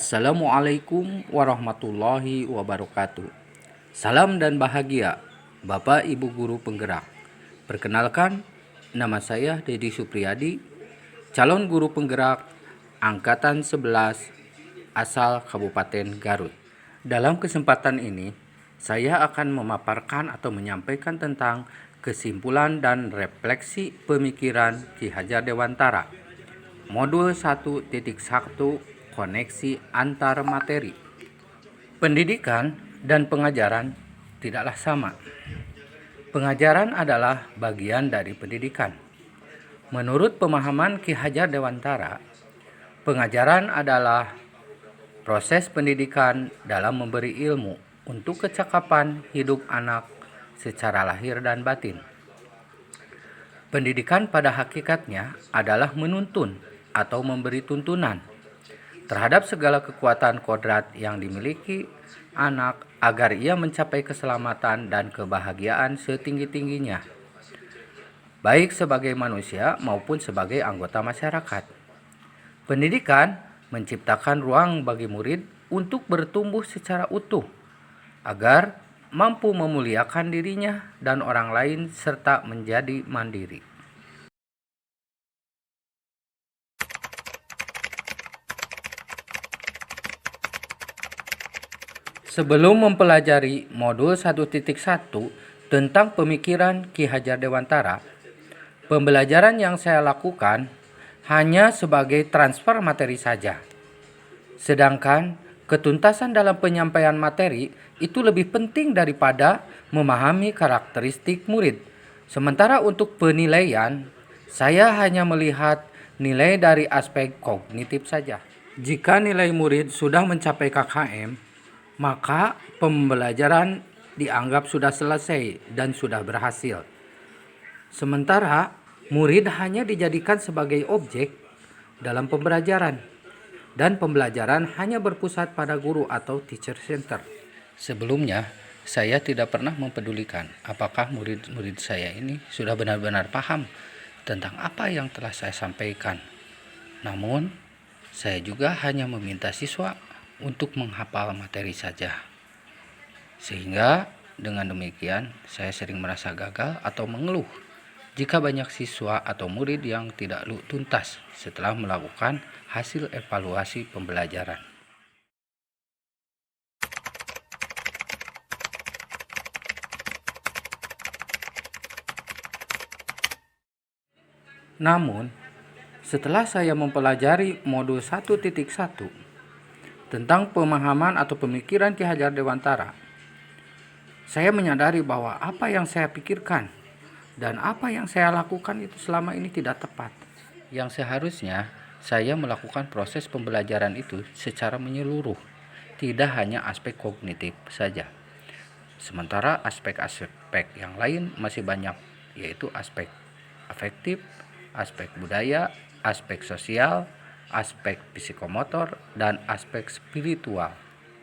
Assalamualaikum warahmatullahi wabarakatuh. Salam dan bahagia Bapak Ibu Guru Penggerak. Perkenalkan, nama saya Dedi Supriyadi, calon guru penggerak Angkatan 11 asal Kabupaten Garut. Dalam kesempatan ini, saya akan memaparkan atau menyampaikan tentang kesimpulan dan refleksi pemikiran Ki Hajar Dewantara. Modul 1.1 Koneksi antar materi. Pendidikan dan pengajaran tidaklah sama. Pengajaran adalah bagian dari pendidikan. Menurut pemahaman Ki Hajar Dewantara, pengajaran adalah proses pendidikan dalam memberi ilmu untuk kecakapan hidup anak secara lahir dan batin. Pendidikan pada hakikatnya adalah menuntun atau memberi tuntunan terhadap segala kekuatan kodrat yang dimiliki anak agar ia mencapai keselamatan dan kebahagiaan setinggi-tingginya, baik sebagai manusia maupun sebagai anggota masyarakat. Pendidikan menciptakan ruang bagi murid untuk bertumbuh secara utuh, agar mampu memuliakan dirinya dan orang lain serta menjadi mandiri. Sebelum mempelajari modul 1.1 tentang pemikiran Ki Hajar Dewantara, pembelajaran yang saya lakukan hanya sebagai transfer materi saja. Sedangkan ketuntasan dalam penyampaian materi itu lebih penting daripada memahami karakteristik murid. Sementara untuk penilaian, saya hanya melihat nilai dari aspek kognitif saja. Jika nilai murid sudah mencapai KKM, maka pembelajaran dianggap sudah selesai dan sudah berhasil. Sementara murid hanya dijadikan sebagai objek dalam pembelajaran, dan pembelajaran hanya berpusat pada guru atau teacher center. Sebelumnya, saya tidak pernah mempedulikan apakah murid-murid saya ini sudah benar-benar paham tentang apa yang telah saya sampaikan. Namun, saya juga hanya meminta siswa untuk menghafal materi saja. Sehingga dengan demikian saya sering merasa gagal atau mengeluh jika banyak siswa atau murid yang tidak tuntas setelah melakukan hasil evaluasi pembelajaran. Namun, setelah saya mempelajari modul 1.1 tentang pemahaman atau pemikiran Ki Hajar Dewantara, saya menyadari bahwa apa yang saya pikirkan dan apa yang saya lakukan itu selama ini tidak tepat. Yang seharusnya saya melakukan proses pembelajaran itu secara menyeluruh, tidak hanya aspek kognitif saja. Sementara aspek-aspek yang lain masih banyak, yaitu aspek afektif, aspek budaya, aspek sosial, aspek psikomotor, dan aspek spiritual.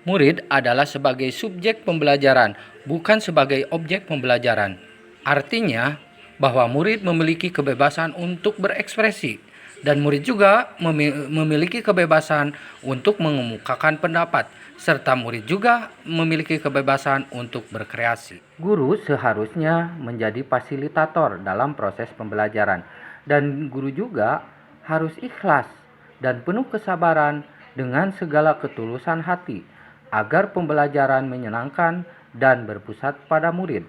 Murid adalah sebagai subjek pembelajaran, bukan sebagai objek pembelajaran. Artinya bahwa murid memiliki kebebasan untuk berekspresi, dan murid juga memiliki kebebasan untuk mengemukakan pendapat, serta murid juga memiliki kebebasan untuk berkreasi. Guru seharusnya menjadi fasilitator dalam proses pembelajaran, dan guru juga harus ikhlas dan penuh kesabaran dengan segala ketulusan hati agar pembelajaran menyenangkan dan berpusat pada murid.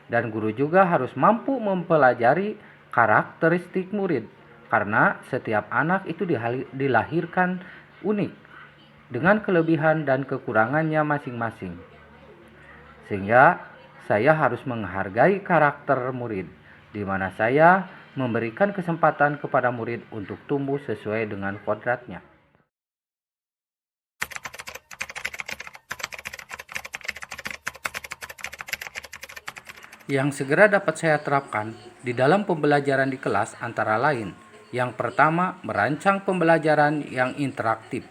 Dan guru juga harus mampu mempelajari karakteristik murid, karena setiap anak itu dilahirkan unik dengan kelebihan dan kekurangannya masing-masing. Sehingga saya harus menghargai karakter murid, di mana saya memberikan kesempatan kepada murid untuk tumbuh sesuai dengan kodratnya. Yang segera dapat saya terapkan di dalam pembelajaran di kelas antara lain, yang pertama, merancang pembelajaran yang interaktif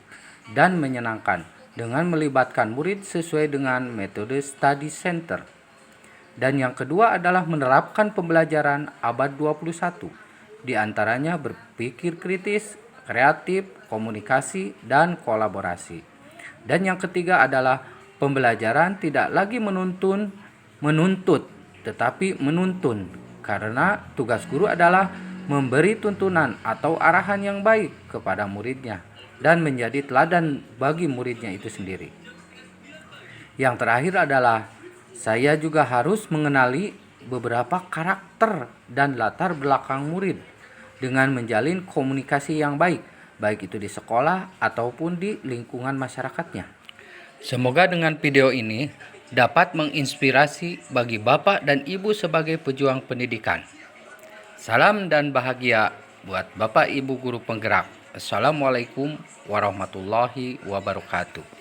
dan menyenangkan dengan melibatkan murid sesuai dengan metode study center. Dan yang kedua adalah menerapkan pembelajaran abad 21, di antaranya berpikir kritis, kreatif, komunikasi, dan kolaborasi. Dan yang ketiga adalah pembelajaran tidak lagi menuntut, tetapi menuntun. Karena tugas guru adalah memberi tuntunan atau arahan yang baik kepada muridnya dan menjadi teladan bagi muridnya itu sendiri. Yang terakhir adalah saya juga harus mengenali beberapa karakter dan latar belakang murid dengan menjalin komunikasi yang baik itu di sekolah ataupun di lingkungan masyarakatnya. Semoga dengan video ini dapat menginspirasi bagi Bapak dan Ibu sebagai pejuang pendidikan. Salam dan bahagia buat Bapak Ibu guru penggerak. Assalamualaikum warahmatullahi wabarakatuh.